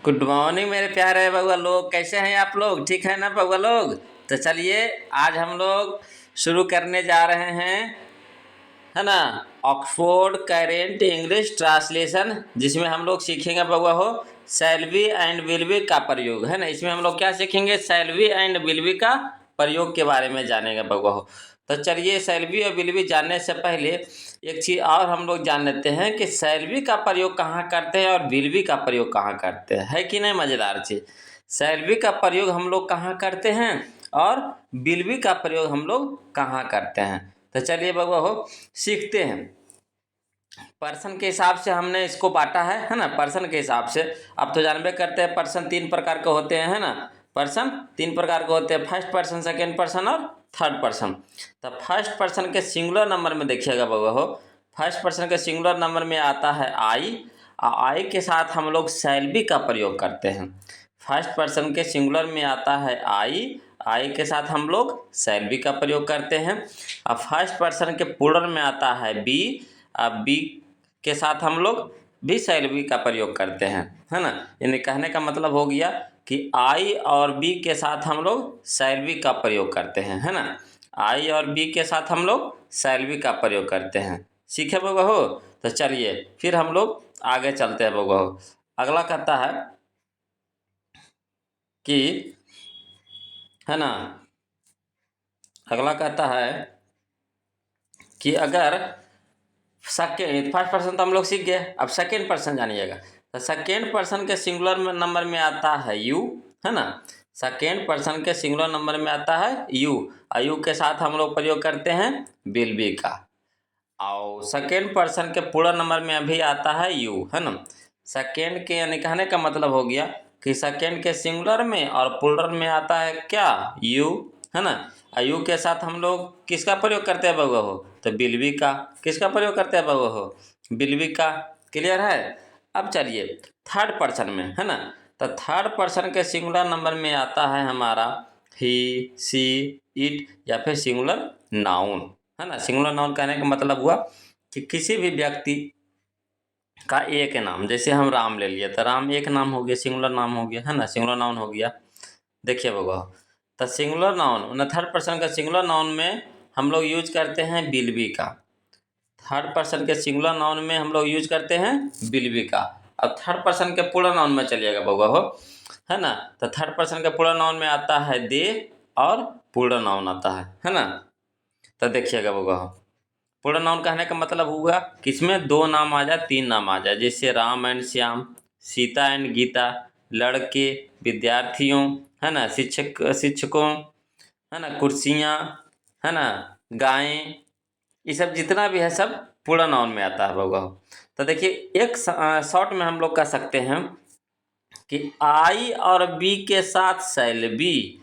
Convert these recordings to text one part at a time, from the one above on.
Good morning मेरे प्यारे बउआ लोग, कैसे हैं आप लोग? ठीक है ना बउआ लोग? तो चलिए आज हम लोग शुरू करने जा रहे हैं, है ना, ऑक्सफोर्ड करेंट इंग्लिश ट्रांसलेशन, जिसमें हम लोग सीखेंगे बउआ हो shall be and will be का प्रयोग, है ना। इसमें हम लोग क्या सीखेंगे? Shall be and will be का प्रयोग के बारे में जानेंगे बउआ हो। तो चलिए शैल बी और विल बी जानने से पहले एक चीज़ और हम लोग जान लेते हैं कि शैल बी का प्रयोग कहाँ करते हैं और विल बी का प्रयोग कहाँ करते हैं, है कि नहीं? मज़ेदार चीज़। शैल बी का प्रयोग हम लोग कहाँ करते हैं और विल बी का प्रयोग हम लोग कहाँ करते हैं। तो चलिए बउआ हो सीखते हैं। पर्सन के हिसाब से हमने इसको बांटा है ना। पर्सन के हिसाब से आप तो जानबे करते हैं पर्सन तीन प्रकार के होते हैं, है ना। पर्सन तीन प्रकार के होते हैं, फर्स्ट पर्सन, सेकेंड पर्सन और थर्ड पर्सन। तो फर्स्ट पर्सन के सिंगुलर नंबर में देखिएगा बउआ हो, फर्स्ट पर्सन के सिंगुलर नंबर में आता है आई, और आई के साथ हम लोग शैल बी का प्रयोग करते हैं। फर्स्ट पर्सन के सिंगुलर में आता है आई के साथ हम लोग शैल बी का प्रयोग करते हैं। और फर्स्ट पर्सन के प्लूरल में आता है बी, अब बी के साथ हम लोग भी शैल बी का प्रयोग करते हैं, है ना। यानी कहने का मतलब हो गया कि आई और बी के साथ हम लोग शैल बी का प्रयोग करते हैं, है ना। आई और बी के साथ हम लोग शैल बी का प्रयोग करते हैं। सीखे बउआ हो? तो चलिए फिर हम लोग आगे चलते हैं बउआ हो। अगला कहता है कि, है ना, अगला कहता है कि अगर सेकेंड, फर्स्ट पर्सन तो हम लोग सीख गए, अब सेकेंड पर्सन जानिएगा। तो सेकेंड पर्सन के सिंगुलर में नंबर में आता है यू, है ना। सेकेंड पर्सन के सिंगुलर नंबर में आता है यू, और यू के साथ हम लोग प्रयोग करते हैं विल बी का। और सेकेंड पर्सन के पूरा नंबर में अभी आता है यू, है ना। सेकेंड के यानी कहने का मतलब हो गया कि सेकेंड के सिंगुलर में और प्लूरल में आता है क्या? यू, है ना। और यू के साथ हम लोग किसका प्रयोग करते हैं बउआ हो? तो विल बी का। किसका प्रयोग करते हैं बउआ हो? विल बी का। क्लियर है? अब चलिए थर्ड पर्सन में, है ना। तो थर्ड पर्सन के सिंगुलर नंबर में आता है हमारा ही, सी, इट, या फिर सिंगुलर नाउन, है ना। सिंगुलर नाउन कहने का मतलब हुआ कि किसी भी व्यक्ति का एक नाम, जैसे हम राम ले लिए तो राम एक नाम हो गया, सिंगुलर नाम हो गया, है ना, सिंगुलर नाउन हो गया। देखिए बउआ, तो सिंगुलर नाउन थर्ड पर्सन का सिंगुलर नाउन में हम लोग यूज करते हैं विल बी का। थर्ड पर्सन के सिंगुलर नाउन में हम लोग यूज करते हैं विल बी का। अब थर्ड पर्सन के पूरा नाउन में चलिएगा बउआ हो, है ना। तो थर्ड पर्सन के पूरा नाउन में आता है दे और पूरा नाउन आता है ना। तो देखिएगा बउआ हो, पूरा नाउन कहने का मतलब हुआ कि इसमें दो नाम आ जाए, तीन नाम आ जाए, जैसे राम एंड श्याम, सीता एंड गीता, लड़के, विद्यार्थियों, है ना, शिक्षकों, है ना, कुर्सियाँ, है ना, गायें, ये सब जितना भी है सब पूरा नाउन में आता है बउआ। तो देखिए एक शॉर्ट में हम लोग कह सकते हैं कि आई और बी के साथ शैल बी,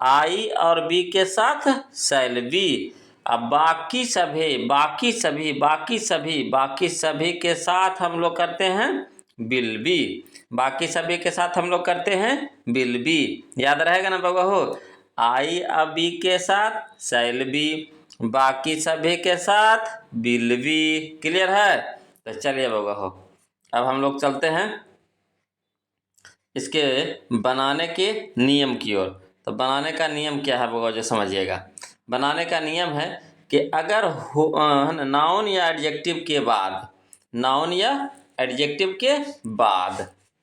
आई और बी के साथ शैल बी। अब बाकी सभी के साथ हम लोग करते हैं विल बी। बाकी सभी के साथ हम लोग करते हैं विल बी। याद रहेगा ना बउआ हो? आई और बी के साथ शैल बी, बाकी सभी के साथ विल बी। क्लियर है? तो चलिए बउआ हो, अब हम लोग चलते हैं इसके बनाने के नियम की ओर। तो बनाने का नियम क्या है बउआ, जो समझिएगा। बनाने का नियम है कि अगर नाउन या एडजेक्टिव के बाद, नाउन या एडजेक्टिव के बाद,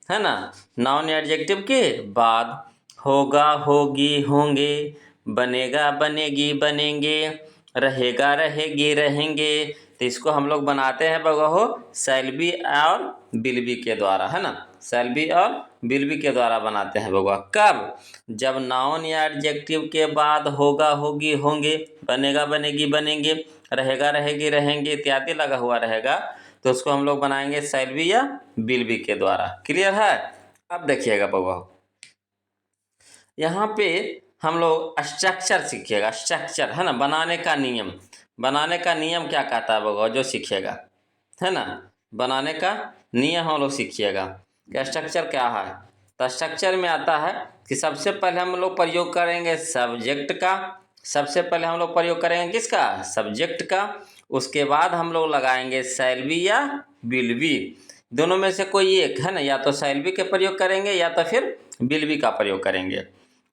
है ना, नाउन या एडजेक्टिव के बाद होगा, होगी, होंगे, बनेगा, बनेगी, बनेंगे, रहेगा, रहेगी, रहेंगे, तो इसको हम लोग बनाते हैं बउआ हो शैल बी और विल बी के द्वारा, है ना। शैल बी और विल बी के द्वारा बनाते हैं बउआ। कब? जब नाउन या एडजेक्टिव के बाद होगा, होगी, होंगे, बनेगा, बनेगी, बनेंगे, रहेगा, रहेगी, रहेंगे इत्यादि लगा हुआ रहेगा, तो उसको हम लोग बनाएंगे शैल बी या विल बी के द्वारा। क्लियर है? अब देखिएगा बउआ, यहाँ पे हम लोग स्ट्रक्चर सीखिएगा। स्ट्रक्चर, है ना, बनाने का नियम। बनाने का नियम क्या कहता है बउआ, जो सीखिएगा, है ना। बनाने का नियम हम लोग सीखिएगा कि स्ट्रक्चर क्या है। तो स्ट्रक्चर में आता है कि सबसे पहले हम लोग प्रयोग करेंगे सब्जेक्ट का। सबसे पहले हम लोग प्रयोग करेंगे किसका? सब्जेक्ट का। उसके बाद हम लोग लगाएंगे शैल बी या विल बी। दोनों में से कोई एक है ना, या तो शैल बी के प्रयोग करेंगे या तो फिर विल बी का प्रयोग करेंगे।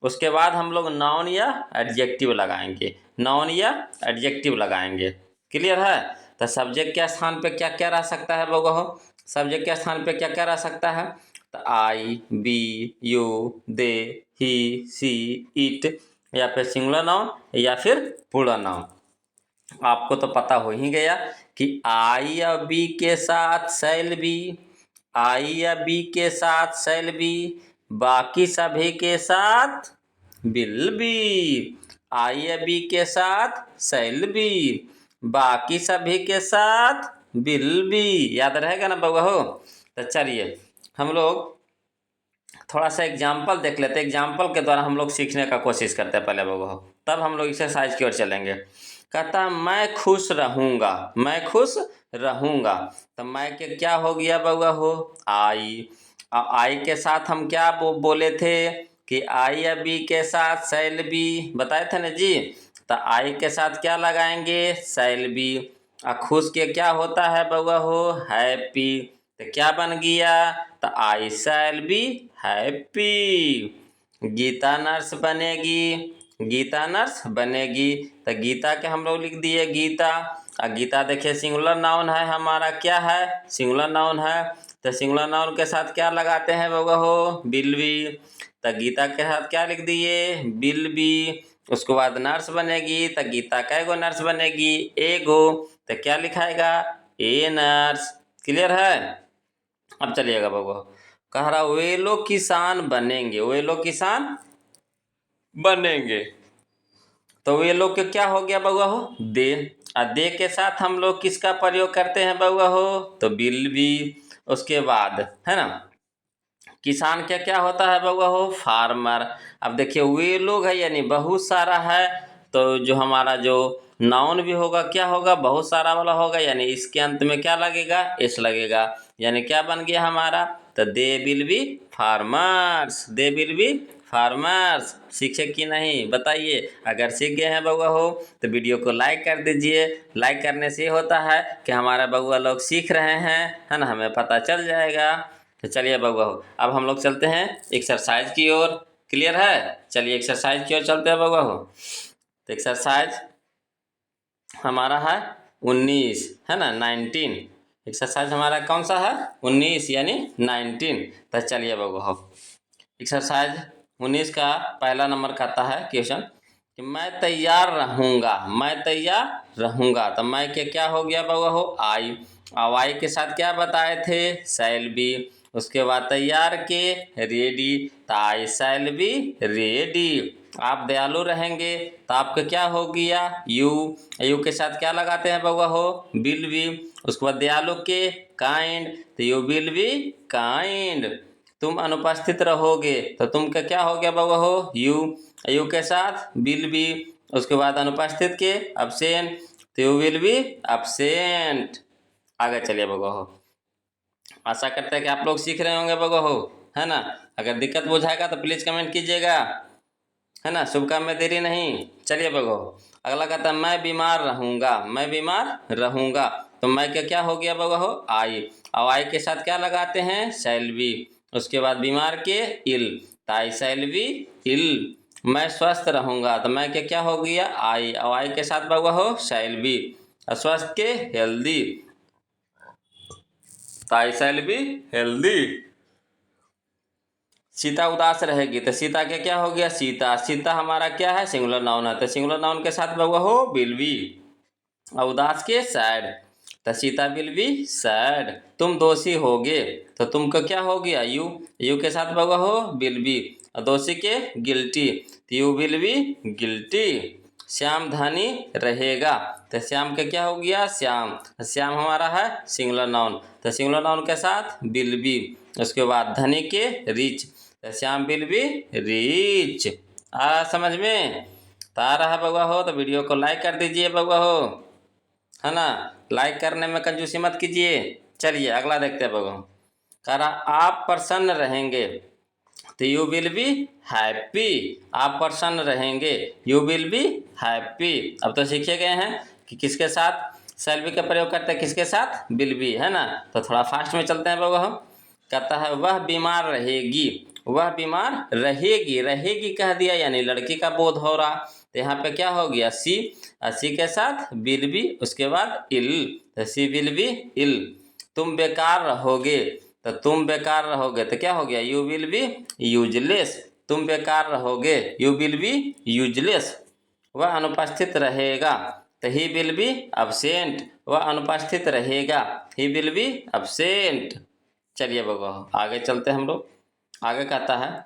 उसके बाद हम लोग नाउन या एडजेक्टिव लगाएंगे, नाउन या एडजेक्टिव लगाएंगे। क्लियर है? तो सब्जेक्ट के स्थान पे क्या क्या रह सकता है बगो? सब्जेक्ट के स्थान पे क्या क्या रह सकता है? तो I, we, you, they, he, she, it, या फिर सिंगुलर नाउन या फिर प्लूरल नाउन। आपको तो पता हो ही गया कि आई या बी के साथ शैल बी, आई या बी के साथ शैल बी, बाकी सभी के साथ विल बी। आई या बी के साथ शैल बी, बाकी सभी के साथ विल बी। याद रहेगा ना बउआ हो? तो चलिए हम लोग थोड़ा सा एग्जाम्पल देख लेते हैं। एग्जाम्पल के द्वारा हम लोग सीखने का कोशिश करते हैं पहले बउआ हो, तब हम लोग एक्सरसाइज की ओर चलेंगे। कहता मैं खुश रहूँगा, मैं खुश रहूँगा। तो मैं के क्या हो गया बउआ हो? आई। आई के साथ हम क्या बोले थे कि आई या बी के साथ शैल बी, बताए थे ना जी। तो आई के साथ क्या लगाएंगे? Shall be. खुश के क्या होता है बउआ हो? हैप्पी। तो क्या बन गया? तो I shall be happy. Geeta nurse बनेगी, गीता नर्स बनेगी। तो गीता के हम लोग लिख दिए गीता। और गीता देखिए सिंगुलर नाउन है हमारा, क्या है? सिंगुलर नाउन है। तो सिंगुलर नाउन के साथ क्या लगाते हैं बउआ हो? Will be. तो गीता के साथ क्या लिख दिए? Will be. उसके बाद नर्स बनेगी। तो गीता कैगो नर्स बनेगी? एगो। तो क्या लिखाएगा? A nurse. क्लियर है? अब चलिएगा बउआ, कह रहा वे लोग किसान बनेंगे, वे लोग किसान बनेंगे। तो वे लोग के क्या हो गया बउआ हो? दे। और दे के साथ हम लोग किसका प्रयोग करते हैं बउआ हो? तो विल बी। उसके बाद है ना, किसान क्या क्या होता है बउआ हो? फार्मर। अब देखिए वे लोग है यानी बहुत सारा है, तो जो हमारा जो नाउन भी होगा क्या होगा? बहुत सारा वाला होगा, यानी इसके अंत में क्या लगेगा? एस लगेगा। यानी क्या बन गया हमारा? तो दे will be farmers, they will be farmers. सीखे कि नहीं बताइए? अगर सीख गए हैं बउआ हो तो वीडियो को लाइक कर दीजिए। लाइक करने से ये होता है कि हमारा बउआ लोग सीख रहे हैं, है ना, हमें पता चल जाएगा। तो चलिए बउआ हो, अब हम लोग चलते हैं एक्सरसाइज की ओर। क्लियर है? चलिए एक्सरसाइज की ओर चलते हैं बउआ हो। तो एक्सरसाइज हमारा है 19, है ना, 19। एक्सरसाइज हमारा कौन सा है? 19 यानी 19। तो चलिए बउआ हो, एक्सरसाइज 19 का पहला नंबर कहता है क्वेश्चन कि मैं तैयार रहूँगा, मैं तैयार रहूँगा। तो मैं के क्या हो गया बउआ हो? आई। अब आई के साथ क्या बताए थे? Shall be. उसके बाद तैयार के रेडी, तो आई शैल बी रेडी। आप दयालु रहेंगे तो आपका क्या हो गया? यू। यू के साथ क्या लगाते हैं बउआ हो? Will be. उसके बाद दयालु के काइंड, तो यू विल बी काइंड। तुम अनुपस्थित रहोगे तो तुम का क्या हो गया बउआ हो? यू। यू के साथ विल बी। उसके बाद अनुपस्थित के अब्सेंट, तो यू विल बी अब्सेंट। आगे चलिए बउआ हो, आशा करते हैं कि आप लोग सीख रहे होंगे बउआ हो, है ना। अगर दिक्कत बुझाएगा तो प्लीज़ कमेंट कीजिएगा, है ना। शुभ काम में देरी नहीं। चलिए बगो, अगला कहता है मैं बीमार रहूँगा, मैं बीमार रहूँगा। तो मैं क्या हो गया बगो हो? आई। अब आई के साथ क्या लगाते हैं? Shall be. उसके बाद बीमार के इल, ताई शैल बी इल। मैं स्वस्थ रहूँगा, तो मैं क्या हो गया? आई। अब आई के साथ बगो हो? Shall be. स्वस्थ के हेल्दी, ताई शैल बी हेल्दी। सीता उदास रहेगी, तो सीता के क्या हो गया? सीता। सीता हमारा क्या है? सिंगुलर नाउन है, तो सिंगुलर नाउन के साथ बउआ हो? Will be. और उदास के सैड, तो सीता विल बी सैड। तुम दोषी होगे, तो तुमको क्या हो गया? यू। यू के साथ बउआ हो? Will be. और दोषी के गिल्टी, तो you will be guilty. Shyam धनी रहेगा, तो श्याम के क्या हो गया? श्याम। श्याम हमारा है सिंगुलर नाउन, तो सिंगुलर नाउन के साथ विल बी। उसके बाद धनी के रिच, तो श्याम विल बी रिच। आ समझ में? तो आ रहा है बउआ हो तो वीडियो को लाइक कर दीजिए बउआ हो, है ना। लाइक करने में कंजूसी मत कीजिए। चलिए अगला देखते हैं बउआ। कह रहा आप प्रसन्न रहेंगे, तो यू विल बी हैप्पी। आप प्रसन्न रहेंगे, यू विल बी हैप्पी। अब तो सीखे गए हैं कि किसके साथ शैल बी का प्रयोग करते हैं किसके साथ, विल बी, है ना। तो थोड़ा फास्ट में चलते हैं बउआ। कहता है वह बीमार रहेगी, वह बीमार रहेगी, रहेगी कह दिया यानी लड़की का बोध हो रहा। तो यहाँ पे क्या हो गया, सी, सी के साथ विल बी, उसके बाद इल, तो सी विल बी इल। तुम बेकार रहोगे, तो तुम बेकार रहोगे तो क्या हो गया, यू विल बी यूजलेस। तुम बेकार रहोगे, यू विल बी यूजलेस। वह अनुपस्थित रहेगा, तो ही विल बी अब्सेंट। वह अनुपस्थित रहेगा, ही विल बी अब्सेंट। चलिए बगो आगे चलते हम लोग। आगे कहता है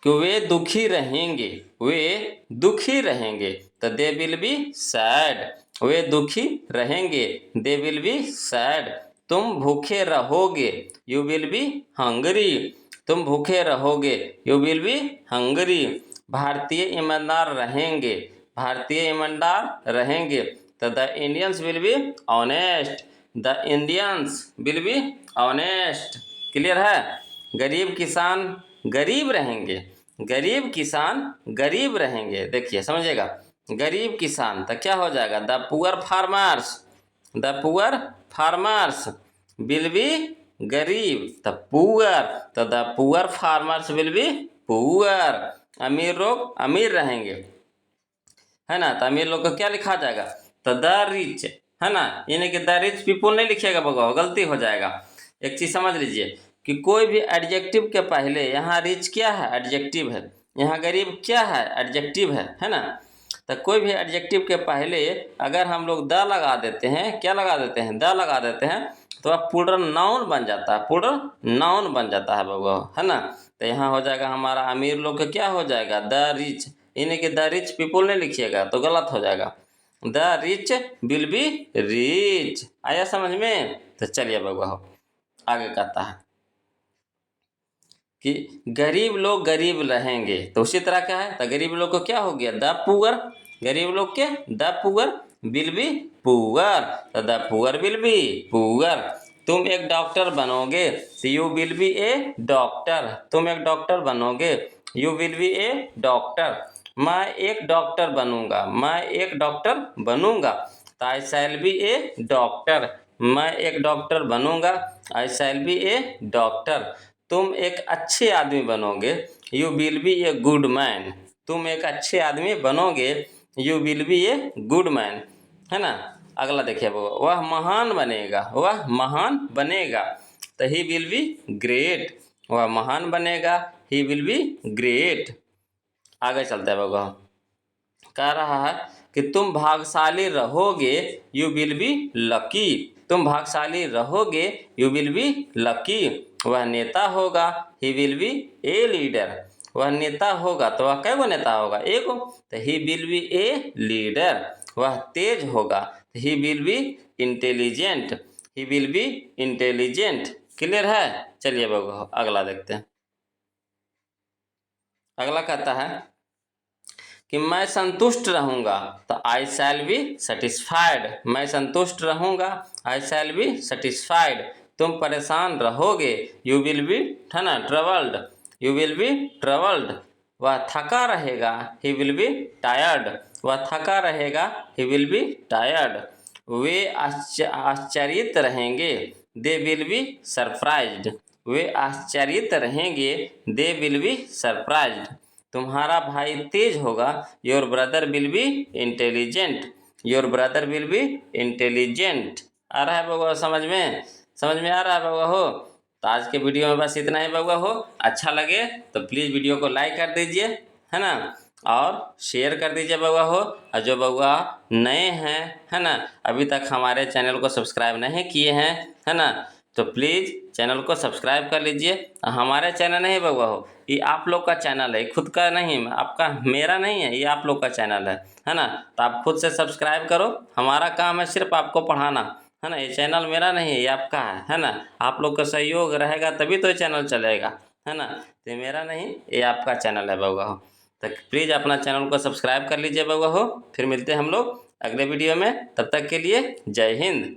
कि वे दुखी रहेंगे, वे दुखी रहेंगे, तो दे विल बी सैड। वे दुखी रहेंगे, दे विल बी सैड। तुम भूखे रहोगे, यू विल बी हंगरी। तुम भूखे रहोगे, यू विल बी हंगरी। भारतीय ईमानदार रहेंगे, भारतीय ईमानदार रहेंगे, तो the Indians will be honest. The Indians will be honest. Clear है। गरीब किसान गरीब रहेंगे, गरीब किसान गरीब रहेंगे। देखिए समझिएगा, गरीब किसान तो क्या हो जाएगा, the poor farmers, the poor farmers will be गरीब, द पुअर, तो the poor farmers will be poor. अमीर लोग अमीर रहेंगे, है ना, तो अमीर लोग को क्या लिखा जाएगा, तो द रिच, है ना, यानी कि द रिच पीपुल नहीं लिखिएगा बगो, गलती हो जाएगा। एक चीज समझ लीजिए कि कोई भी एडजेक्टिव के पहले, यहाँ रिच क्या है, एडजेक्टिव है, यहाँ गरीब क्या है, एडजेक्टिव है ना। तो कोई भी एडजेक्टिव के पहले अगर हम लोग द लगा देते हैं, क्या लगा देते हैं, द लगा देते हैं, तो अब प्लूरल नाउन बन जाता है, प्लूरल नाउन बन जाता है बगो, है ना। तो यहाँ हो जाएगा हमारा अमीर लोग का क्या हो जाएगा, द रिच, यानी कि द रिच पीपुल नहीं लिखिएगा तो गलत हो जाएगा, the rich will be rich. आया समझ में। तो चलिए बगुआ आगे कहता है कि गरीब लोग गरीब रहेंगे, तो उसी तरह क्या है, तो गरीब लोग को क्या हो गया, द पुअर। गरीब लोग के the poor will be poor, तो the poor will be poor. तुम एक डॉक्टर बनोगे, you will be a doctor. तुम एक डॉक्टर बनोगे, you will be a doctor. मैं एक डॉक्टर बनूंगा, मैं एक डॉक्टर बनूंगा, तो I shall B a doctor. मैं एक डॉक्टर बनूंगा, आई शैल बी ए डॉक्टर। तुम एक अच्छे आदमी बनोगे, you will be a good man. तुम एक अच्छे आदमी बनोगे, you will be a good man, है ना। अगला देखिए वह महान बनेगा, वह महान बनेगा, तो ही विल बी ग्रेट। वह महान बनेगा, ही विल बी ग्रेट। आगे चलते हैं बगो, कह रहा है कि तुम भाग्यशाली रहोगे, यू विल बी लकी। तुम भाग्यशाली रहोगे, यू विल बी लकी। वह नेता होगा, ही विल बी ए लीडर। वह नेता होगा तो वह कैगो नेता होगा, एगो, तो ही विल बी ए लीडर। वह तेज होगा, तो ही will be intelligent, he will be intelligent. Clear है। चलिए बाबू अगला देखते हैं। अगला कहता है कि मैं संतुष्ट रहूंगा, तो आई शैल बी सेटिस्फाइड। मैं संतुष्ट रहूंगा, आई शैल बी सेटिस्फाइड। तुम परेशान रहोगे, यू विल बी, है ना, troubled, you will B troubled. वह थका रहेगा, ही विल बी टायर्ड। वह थका रहेगा, ही विल बी टायर्ड। वे आश्चर्यित रहेंगे, दे विल बी सरप्राइज्ड। वे आश्चर्यित रहेंगे, दे विल बी सरप्राइज्ड। तुम्हारा भाई तेज होगा, your brother will be intelligent. Your brother will be intelligent. आ रहा है बउआ समझ में, समझ में आ रहा है बउआ हो। तो आज के वीडियो में बस इतना ही बउआ हो। अच्छा लगे तो प्लीज़ वीडियो को लाइक कर दीजिए, है ना, और शेयर कर दीजिए बउआ हो। और जो बउआ नए हैं, है ना, अभी तक हमारे चैनल को सब्सक्राइब नहीं किए हैं, है ना, तो प्लीज़ चैनल को सब्सक्राइब कर लीजिए। हमारे चैनल नहीं बउआ हो, ये आप लोग का चैनल है, खुद का नहीं, आपका मेरा नहीं है, ये आप लोग का चैनल है ना। तो आप खुद से सब्सक्राइब करो। हमारा काम है सिर्फ आपको पढ़ाना, है ना। ये चैनल मेरा नहीं है, ये आपका है ना। आप लोग का सहयोग रहेगा तभी तो ये चैनल चलेगा, है ना। तो मेरा नहीं, ये आपका चैनल है बउआ हो। तो प्लीज़ अपना चैनल को सब्सक्राइब कर लीजिए बउआ हो। फिर मिलते हैं हम लोग अगले वीडियो में, तब तक के लिए जय हिंद।